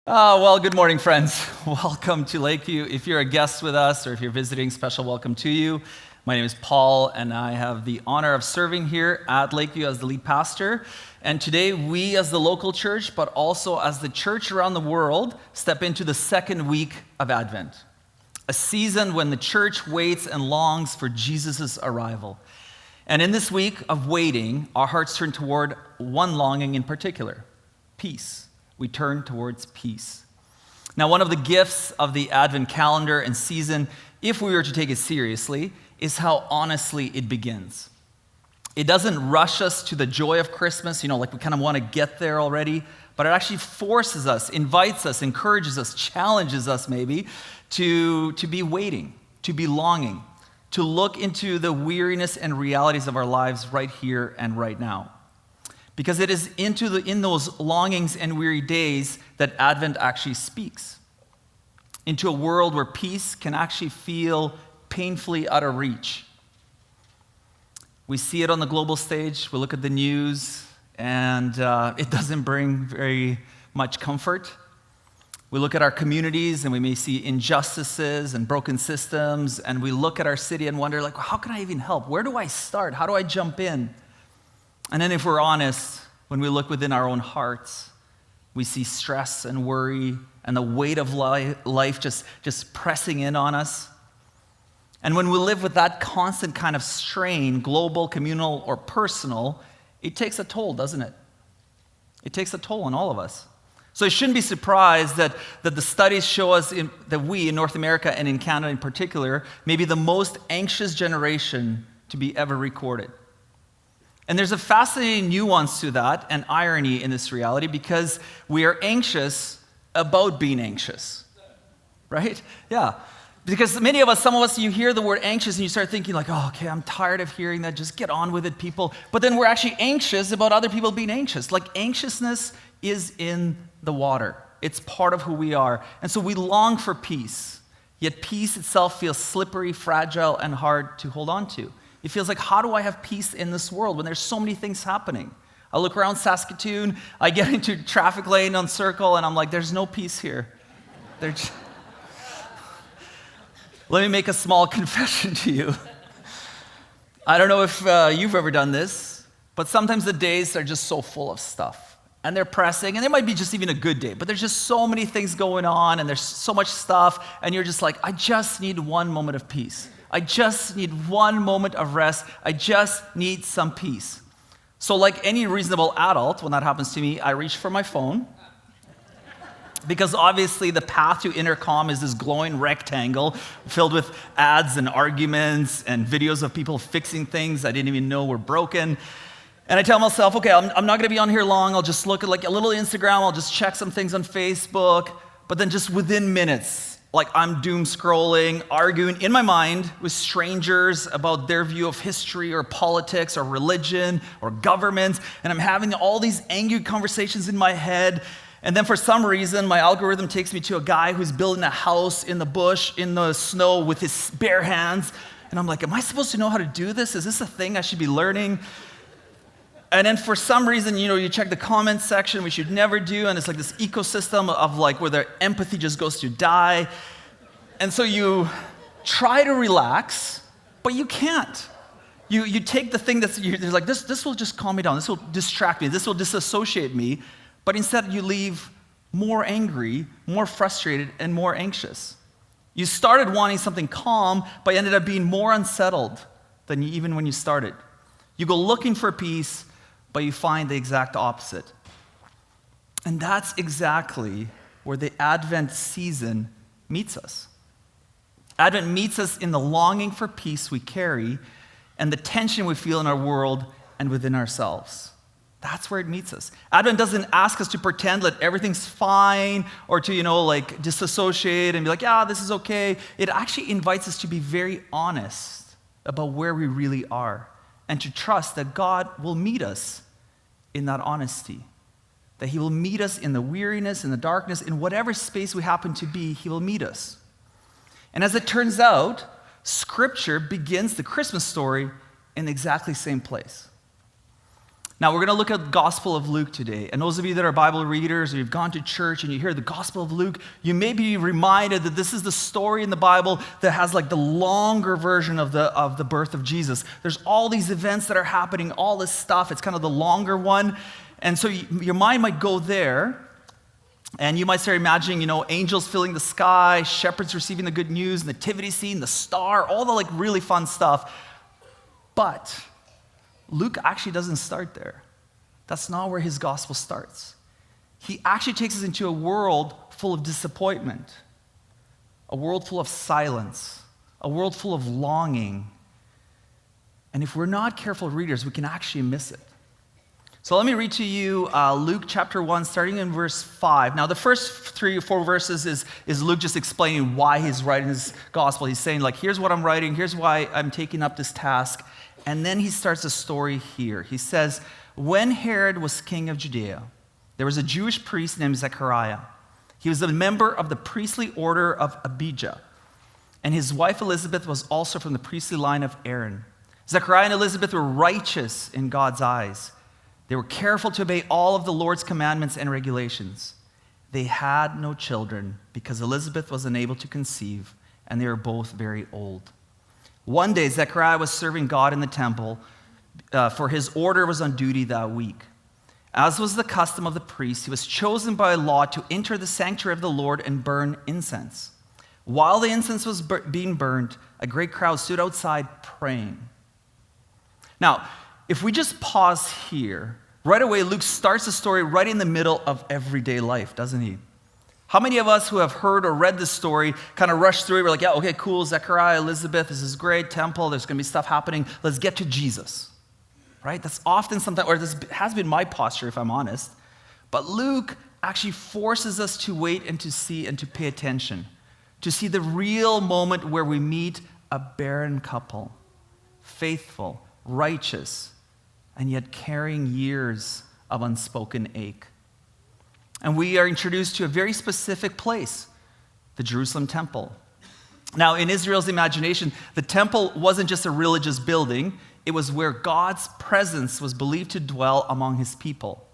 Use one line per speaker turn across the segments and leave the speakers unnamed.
Well, good morning, friends. Welcome to Lakeview. If you're a guest with us or if you're visiting, special welcome to you. My name is Paul, and I have the honor of serving here at Lakeview as the lead pastor. And today, we as the local church, but also as the church around the world, step into the second week of Advent, a season when the church waits and longs for Jesus' arrival. And in this week of waiting, our hearts turn toward one longing in particular: peace. We turn towards peace. Now, one of the gifts of the Advent calendar and season, if we were to take it seriously, is how honestly it begins. It doesn't rush us to the joy of Christmas, like we kind of want to get there already, but it actually forces us, invites us, encourages us, challenges us maybe to be waiting, to be longing, to look into the weariness and realities of our lives right here and right now. Because it is in those longings and weary days that Advent actually speaks into a world where peace can actually feel painfully out of reach. We see it on the global stage. We look at the news, and it doesn't bring very much comfort. We look at our communities, and we may see injustices and broken systems, and we look at our city and wonder, how can I even help? Where do I start? How do I jump in? And then if we're honest, when we look within our own hearts, we see stress and worry and the weight of life just pressing in on us. And when we live with that constant kind of strain, global, communal, or personal, it takes a toll, doesn't it? It takes a toll on all of us. So you shouldn't be surprised that the studies show us that we in North America and in Canada in particular may be the most anxious generation to be ever recorded. And there's a fascinating nuance to that and irony in this reality because we are anxious about being anxious, right? Yeah. Because some of us, you hear the word anxious and you start thinking okay, I'm tired of hearing that, just get on with it, people. But then we're actually anxious about other people being anxious. Anxiousness is in the water. It's part of who we are. And so we long for peace, yet peace itself feels slippery, fragile, and hard to hold on to. It feels like, how do I have peace in this world when there's so many things happening? I look around Saskatoon, I get into traffic lane on Circle, and I'm like, there's no peace here. Let me make a small confession to you. I don't know if you've ever done this, but sometimes the days are just so full of stuff. And they're pressing, and it might be just even a good day, but there's just so many things going on, and there's so much stuff, and you're just like, I just need one moment of peace. I just need one moment of rest. I just need some peace. So like any reasonable adult, when that happens to me, I reach for my phone. Because obviously the path to inner calm is this glowing rectangle filled with ads and arguments and videos of people fixing things I didn't even know were broken. And I tell myself, okay, I'm not going to be on here long. I'll just look at a little Instagram. I'll just check some things on Facebook. But then just within minutes, I'm doom scrolling, arguing in my mind with strangers about their view of history or politics or religion or government. And I'm having all these angry conversations in my head. And then for some reason, my algorithm takes me to a guy who's building a house in the bush, in the snow with his bare hands. And I'm like, am I supposed to know how to do this? Is this a thing I should be learning? And then for some reason, you check the comments section, which you'd never do, and it's this ecosystem of where their empathy just goes to die. And so you try to relax, but you can't. You take the thing that's this will just calm me down, this will distract me, this will disassociate me, but instead you leave more angry, more frustrated, and more anxious. You started wanting something calm, but ended up being more unsettled than even when you started. You go looking for peace, but you find the exact opposite. And that's exactly where the Advent season meets us. Advent meets us in the longing for peace we carry and the tension we feel in our world and within ourselves. That's where it meets us. Advent doesn't ask us to pretend that everything's fine or to, disassociate and be like, yeah, this is okay. It actually invites us to be very honest about where we really are and to trust that God will meet us in that honesty, that He will meet us in the weariness, in the darkness, in whatever space we happen to be, He will meet us. And as it turns out, Scripture begins the Christmas story in the exactly same place. Now, we're going to look at the Gospel of Luke today. And those of you that are Bible readers or you've gone to church and you hear the Gospel of Luke, you may be reminded that this is the story in the Bible that has like the longer version of the birth of Jesus. There's all these events that are happening, all this stuff. It's kind of the longer one. And so your mind might go there, and you might start imagining, angels filling the sky, shepherds receiving the good news, nativity scene, the star, all the like really fun stuff. But Luke actually doesn't start there. That's not where his gospel starts. He actually takes us into a world full of disappointment, a world full of silence, a world full of longing. And if we're not careful readers, we can actually miss it. So let me read to you Luke chapter 1, starting in verse 5. Now, the first 3 or 4 verses is Luke just explaining why he's writing his gospel. He's saying, here's what I'm writing, here's why I'm taking up this task. And then he starts a story here. He says, when Herod was king of Judea, there was a Jewish priest named Zechariah. He was a member of the priestly order of Abijah. And his wife Elizabeth was also from the priestly line of Aaron. Zechariah and Elizabeth were righteous in God's eyes. They were careful to obey all of the Lord's commandments and regulations. They had no children because Elizabeth was unable to conceive, and they were both very old. One day, Zechariah was serving God in the temple, for his order was on duty that week. As was the custom of the priest, he was chosen by law to enter the sanctuary of the Lord and burn incense. While the incense was being burned, a great crowd stood outside praying. Now, if we just pause here, right away, Luke starts the story right in the middle of everyday life, doesn't he? How many of us who have heard or read this story kind of rush through it? We're like, yeah, okay, cool, Zechariah, Elizabeth, this is great, temple, there's going to be stuff happening. Let's get to Jesus, right? That's often something, or this has been my posture, if I'm honest. But Luke actually forces us to wait and to see and to pay attention, to see the real moment where we meet a barren couple, faithful, righteous, and yet carrying years of unspoken ache. And we are introduced to a very specific place, the Jerusalem temple. Now, in Israel's imagination, the temple wasn't just a religious building. It was where God's presence was believed to dwell among his people.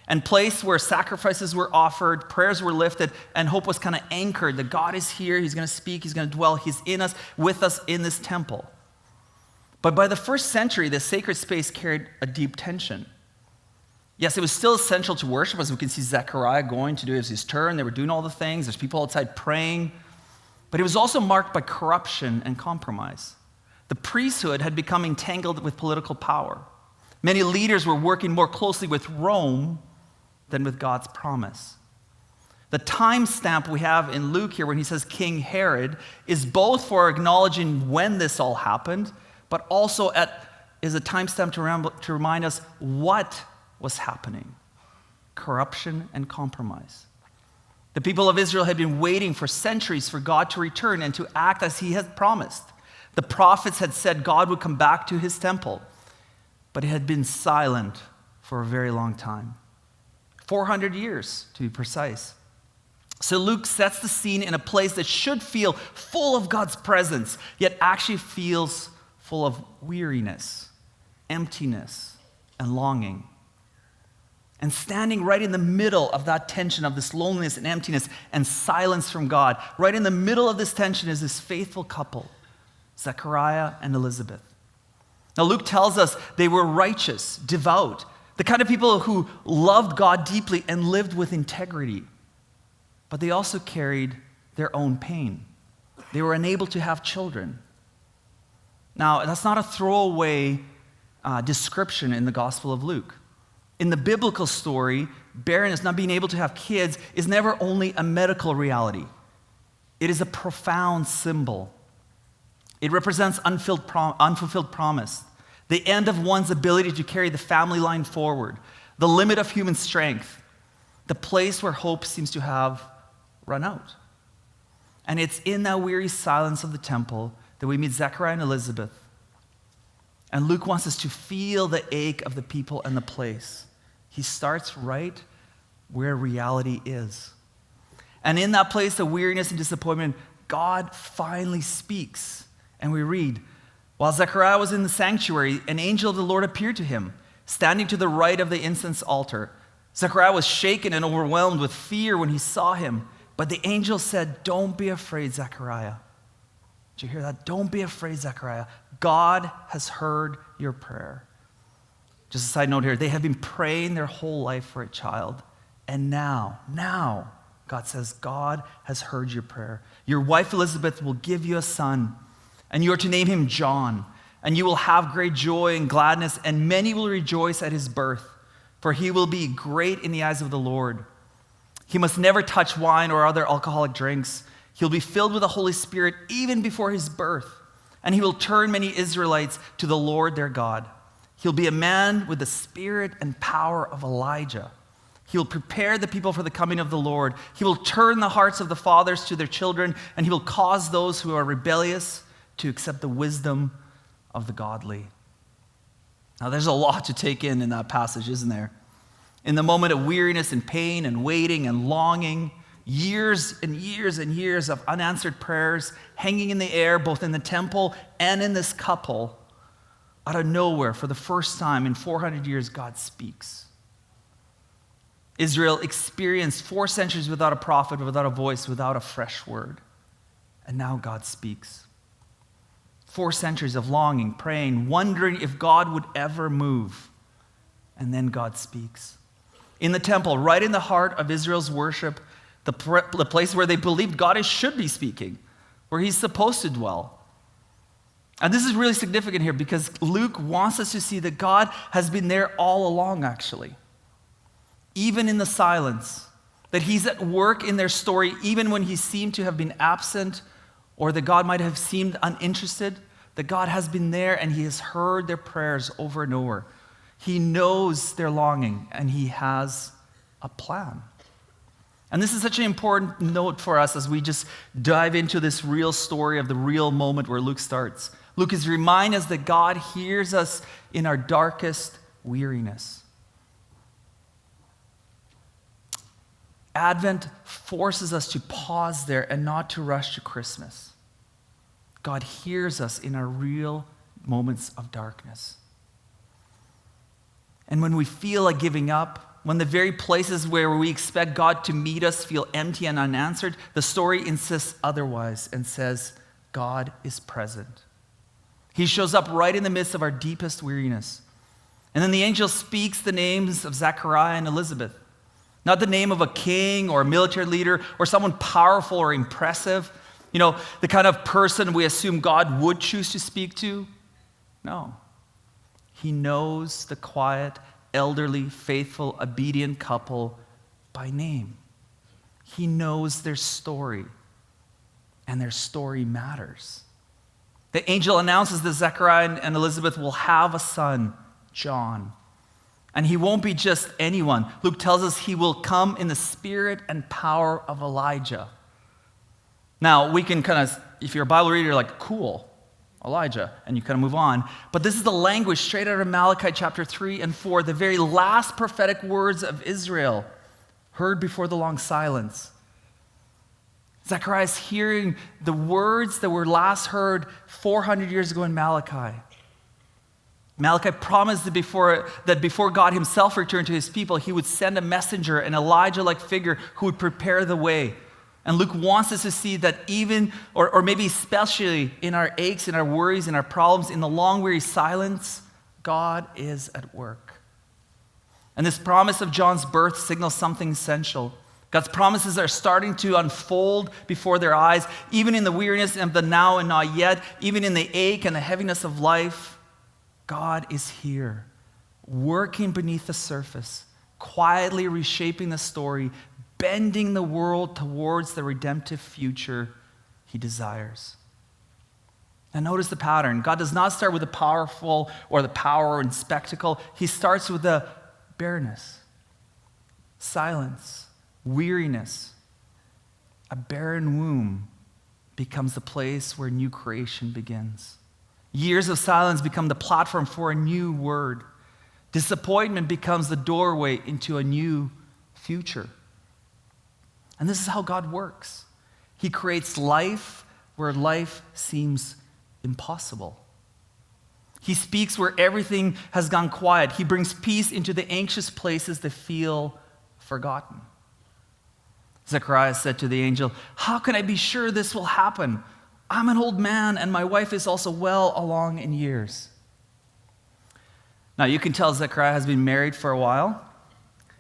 And place where sacrifices were offered, prayers were lifted, and hope was kind of anchored that God is here, he's going to speak, he's going to dwell, he's in us, with us in this temple. But by the first century, the sacred space carried a deep tension. Yes, it was still essential to worship, as we can see Zechariah going to do his turn. They were doing all the things. There's people outside praying. But it was also marked by corruption and compromise. The priesthood had become entangled with political power. Many leaders were working more closely with Rome than with God's promise. The time stamp we have in Luke here when he says King Herod is both for acknowledging when this all happened, but also is a timestamp to remind us what was happening: corruption and compromise. The people of Israel had been waiting for centuries for God to return and to act as he had promised. The prophets had said God would come back to his temple, but it had been silent for a very long time. 400 years, to be precise. So Luke sets the scene in a place that should feel full of God's presence, yet actually feels full of weariness, emptiness, and longing. And standing right in the middle of that tension of this loneliness and emptiness and silence from God, right in the middle of this tension is this faithful couple, Zechariah and Elizabeth. Now, Luke tells us they were righteous, devout, the kind of people who loved God deeply and lived with integrity. But they also carried their own pain. They were unable to have children. Now, that's not a throwaway description in the Gospel of Luke. In the biblical story, barrenness, not being able to have kids, is never only a medical reality. It is a profound symbol. It represents unfulfilled promise, the end of one's ability to carry the family line forward, the limit of human strength, the place where hope seems to have run out. And it's in that weary silence of the temple that we meet Zechariah and Elizabeth. And Luke wants us to feel the ache of the people and the place. He starts right where reality is. And in that place of weariness and disappointment, God finally speaks. And we read, while Zechariah was in the sanctuary, an angel of the Lord appeared to him. standing to the right of the incense altar. Zechariah was shaken and overwhelmed with fear when he saw him. But the angel said, "Don't be afraid, Zechariah." Did you hear that? Don't be afraid, Zechariah. God has heard your prayer. Just a side note here, they have been praying their whole life for a child. And now, God says, God has heard your prayer. Your wife Elizabeth will give you a son, and you are to name him John. And you will have great joy and gladness, and many will rejoice at his birth, for he will be great in the eyes of the Lord. He must never touch wine or other alcoholic drinks. He'll be filled with the Holy Spirit even before his birth, and he will turn many Israelites to the Lord their God. He'll be a man with the spirit and power of Elijah. He will prepare the people for the coming of the Lord. He will turn the hearts of the fathers to their children, and he will cause those who are rebellious to accept the wisdom of the godly. Now, there's a lot to take in that passage, isn't there? In the moment of weariness and pain and waiting and longing, years and years and years of unanswered prayers hanging in the air, both in the temple and in this couple, out of nowhere, for the first time in 400 years, God speaks. Israel experienced 4 centuries without a prophet, without a voice, without a fresh word. And now God speaks. 4 centuries of longing, praying, wondering if God would ever move. And then God speaks. In the temple, right in the heart of Israel's worship, the place where they believed God should be speaking, where he's supposed to dwell. And this is really significant here because Luke wants us to see that God has been there all along, actually. Even in the silence, that he's at work in their story, even when he seemed to have been absent, or that God might have seemed uninterested, that God has been there and he has heard their prayers over and over. He knows their longing and he has a plan. And this is such an important note for us as we just dive into this real story of the real moment where Luke starts. Luke is reminding us that God hears us in our darkest weariness. Advent forces us to pause there and not to rush to Christmas. God hears us in our real moments of darkness. And when we feel like giving up, when the very places where we expect God to meet us feel empty and unanswered, the story insists otherwise and says, God is present. He shows up right in the midst of our deepest weariness. And then the angel speaks the names of Zechariah and Elizabeth. Not the name of a king or a military leader or someone powerful or impressive. You know, the kind of person we assume God would choose to speak to. No. He knows the quiet, elderly, faithful, obedient couple by name. He knows their story, and their story matters. The angel announces that Zechariah and Elizabeth will have a son, John. And he won't be just anyone. Luke tells us he will come in the spirit and power of Elijah. Now, we can kind of, if you're a Bible reader, you're like, cool, Elijah, and you kind of move on. But this is the language straight out of Malachi chapter 3 and 4, the very last prophetic words of Israel, heard before the long silence. Zechariah is hearing the words that were last heard 400 years ago in Malachi. Malachi promised that before God himself returned to his people, he would send a messenger, an Elijah-like figure who would prepare the way. And Luke wants us to see that even, or maybe especially in our aches, in our worries, in our problems, in the long, weary silence, God is at work. And this promise of John's birth signals something essential. God's promises are starting to unfold before their eyes, even in the weariness of the now and not yet, even in the ache and the heaviness of life. God is here, working beneath the surface, quietly reshaping the story, bending the world towards the redemptive future he desires. Now notice the pattern. God does not start with the powerful or the power and spectacle. He starts with the bareness, silence, weariness. A barren womb becomes the place where new creation begins. Years of silence become the platform for a new word. Disappointment becomes the doorway into a new future. And this is how God works. He creates life where life seems impossible. He speaks where everything has gone quiet. He brings peace into the anxious places that feel forgotten. Zechariah said to the angel, "How can I be sure this will happen? I'm an old man, and my wife is also well along in years." Now, you can tell Zechariah has been married for a while.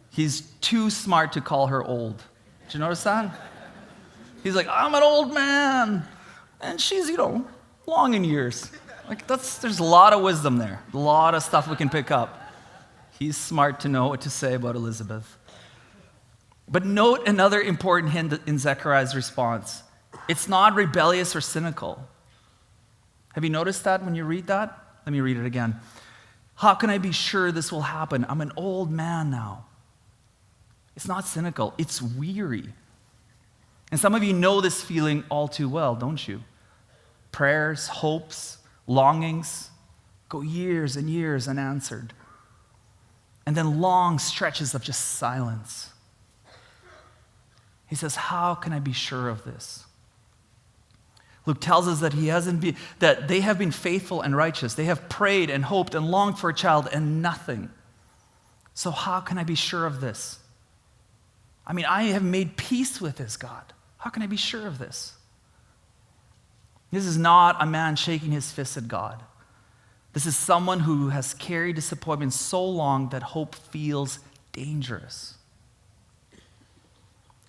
He's too smart to call her old. Did you notice that? He's like, "I'm an old man," and she's, long in years. There's a lot of wisdom there, a lot of stuff we can pick up. He's smart to know what to say about Elizabeth. But note another important hint in Zechariah's response. It's not rebellious or cynical. Have you noticed that when you read that? Let me read it again. "How can I be sure this will happen? I'm an old man now." It's not cynical, it's weary. And some of you know this feeling all too well, don't you? Prayers, hopes, longings go years and years unanswered. And then long stretches of just silence. He says, "How can I be sure of this?" Luke tells us that that they have been faithful and righteous. They have prayed and hoped and longed for a child and nothing. So how can I be sure of this? I have made peace with this, God. How can I be sure of this? This is not a man shaking his fist at God. This is someone who has carried disappointment so long that hope feels dangerous.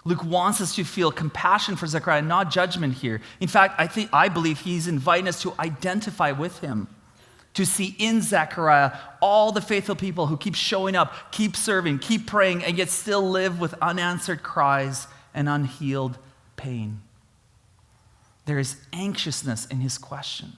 Luke wants us to feel compassion for Zechariah, not judgment here. In fact, I believe he's inviting us to identify with him, to see in Zechariah all the faithful people who keep showing up, keep serving, keep praying, and yet still live with unanswered cries and unhealed pain. There is anxiousness in his question.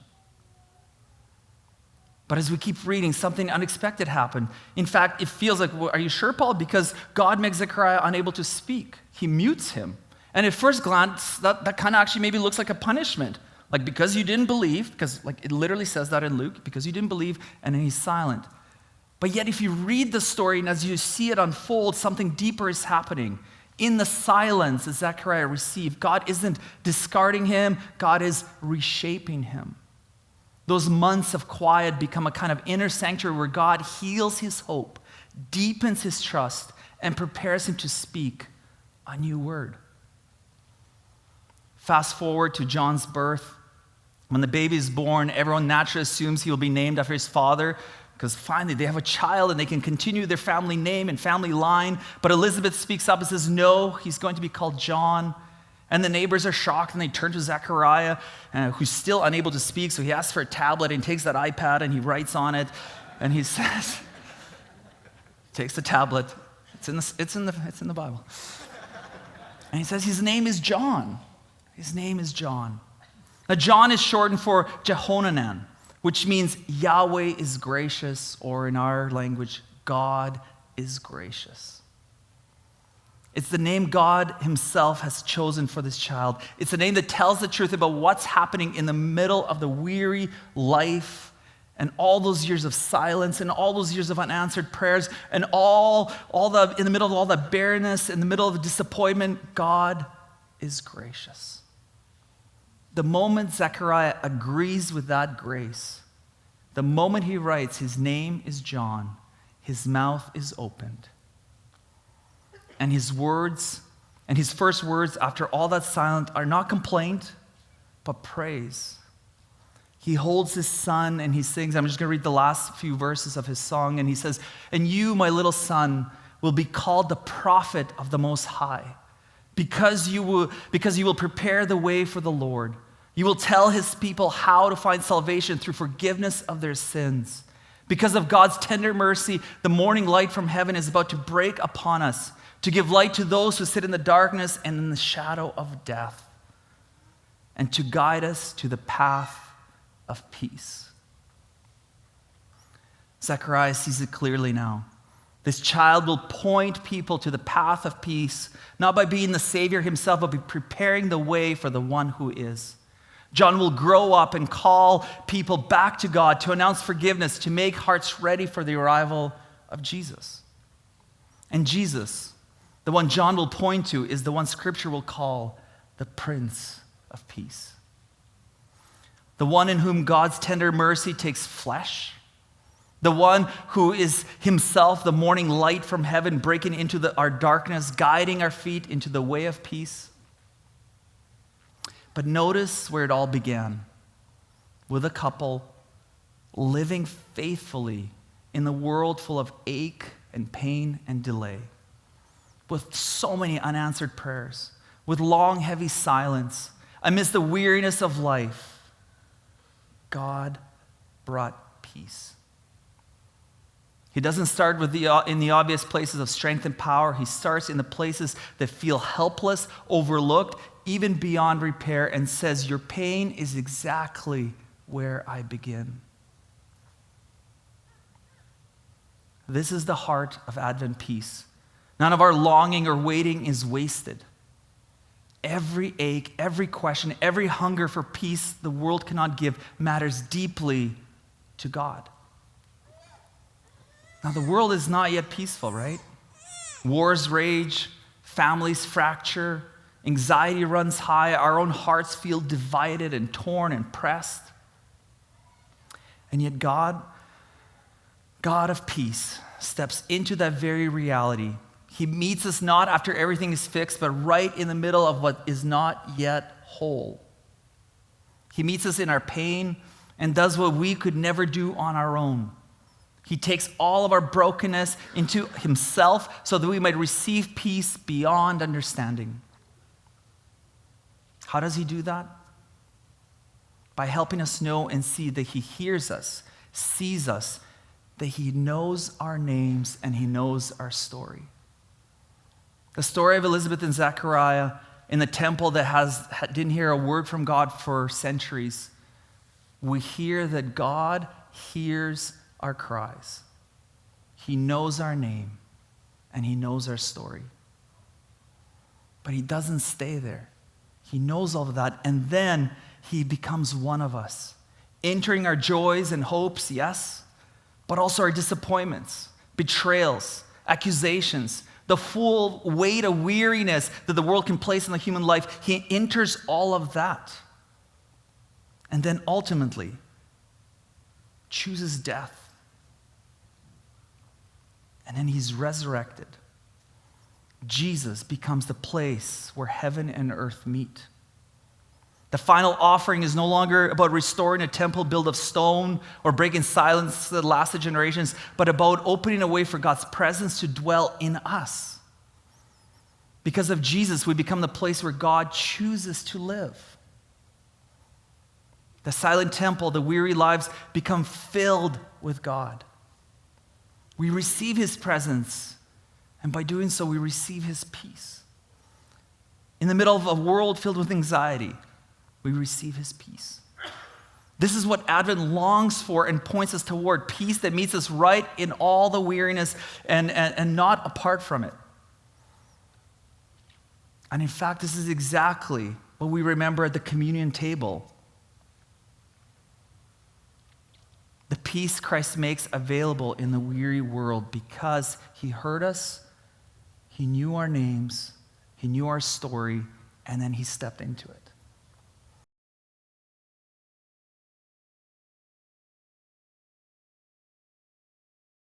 But as we keep reading, something unexpected happened. In fact, it feels like, are you sure, Paul? Because God makes Zechariah unable to speak. He mutes him. And at first glance, that kind of actually maybe looks like a punishment. Like, because you didn't believe, because it literally says that in Luke, because you didn't believe, and then he's silent. But yet, if you read the story and as you see it unfold, something deeper is happening. In the silence that Zechariah received, God isn't discarding him, God is reshaping him. Those months of quiet become a kind of inner sanctuary where God heals his hope, deepens his trust, and prepares him to speak a new word. Fast forward to John's birth. When the baby is born, everyone naturally assumes he will be named after his father, because finally they have a child and they can continue their family name and family line. But Elizabeth speaks up and says, no, he's going to be called John. And the neighbors are shocked and they turn to Zechariah, who's still unable to speak. So he asks for a tablet and takes that iPad and he writes on it. And he says, takes the tablet. It's in the Bible. And he says his name is John. His name is John. Now, John is shortened for Jehonanan, which means Yahweh is gracious, or in our language, God is gracious. It's the name God himself has chosen for this child. It's a name that tells the truth about what's happening in the middle of the weary life and all those years of silence and all those years of unanswered prayers and in the middle of all the barrenness, in the middle of the disappointment, God is gracious. The moment Zechariah agrees with that grace, the moment he writes, his name is John, his mouth is opened. And his words, and his first words after all that silence are not complaint, but praise. He holds his son and he sings. I'm just going to read the last few verses of his song. And he says, "And you, my little son, will be called the prophet of the Most High, because you will prepare the way for the Lord. You will tell his people how to find salvation through forgiveness of their sins. Because of God's tender mercy, the morning light from heaven is about to break upon us, to give light to those who sit in the darkness and in the shadow of death, and to guide us to the path of peace." Zechariah sees it clearly now. This child will point people to the path of peace, not by being the Savior himself, but by preparing the way for the one who is. John will grow up and call people back to God, to announce forgiveness, to make hearts ready for the arrival of Jesus. And Jesus, the one John will point to, is the one Scripture will call the Prince of Peace. the one in whom God's tender mercy takes flesh, the one who is himself the morning light from heaven, breaking into our darkness, guiding our feet into the way of peace. But notice where it all began, with a couple living faithfully in the world full of ache and pain and delay, with so many unanswered prayers, with long, heavy silence, amidst the weariness of life. God brought peace. He doesn't start in the obvious places of strength and power. He starts in the places that feel helpless, overlooked, even beyond repair, and says, your pain is exactly where I begin. This is the heart of Advent peace. None of our longing or waiting is wasted. Every ache, every question, every hunger for peace the world cannot give matters deeply to God. Now, the world is not yet peaceful, right? Wars rage, families fracture, anxiety runs high, our own hearts feel divided and torn and pressed. And yet God of peace, steps into that very reality. He meets us not after everything is fixed, but right in the middle of what is not yet whole. He meets us in our pain and does what we could never do on our own. He takes all of our brokenness into himself so that we might receive peace beyond understanding. How does he do that? By helping us know and see that he hears us, sees us, that he knows our names and he knows our story. The story of Elizabeth and Zechariah in the temple that didn't hear a word from God for centuries. We hear that God hears our cries. He knows our name and he knows our story. But he doesn't stay there. He knows all of that, and then he becomes one of us, entering our joys and hopes, yes, but also our disappointments, betrayals, accusations, the full weight of weariness that the world can place on the human life. He enters all of that. And then ultimately chooses death. And then he's resurrected. Jesus becomes the place where heaven and earth meet. The final offering is no longer about restoring a temple built of stone or breaking silence that lasted generations, but about opening a way for God's presence to dwell in us. Because of Jesus, we become the place where God chooses to live. The silent temple, the weary lives become filled with God. We receive his presence, and by doing so, we receive his peace. In the middle of a world filled with anxiety, we receive his peace. This is what Advent longs for and points us toward, peace that meets us right in all the weariness and not apart from it. And in fact, this is exactly what we remember at the communion table. The peace Christ makes available in the weary world because he heard us, he knew our names, he knew our story, and then he stepped into it.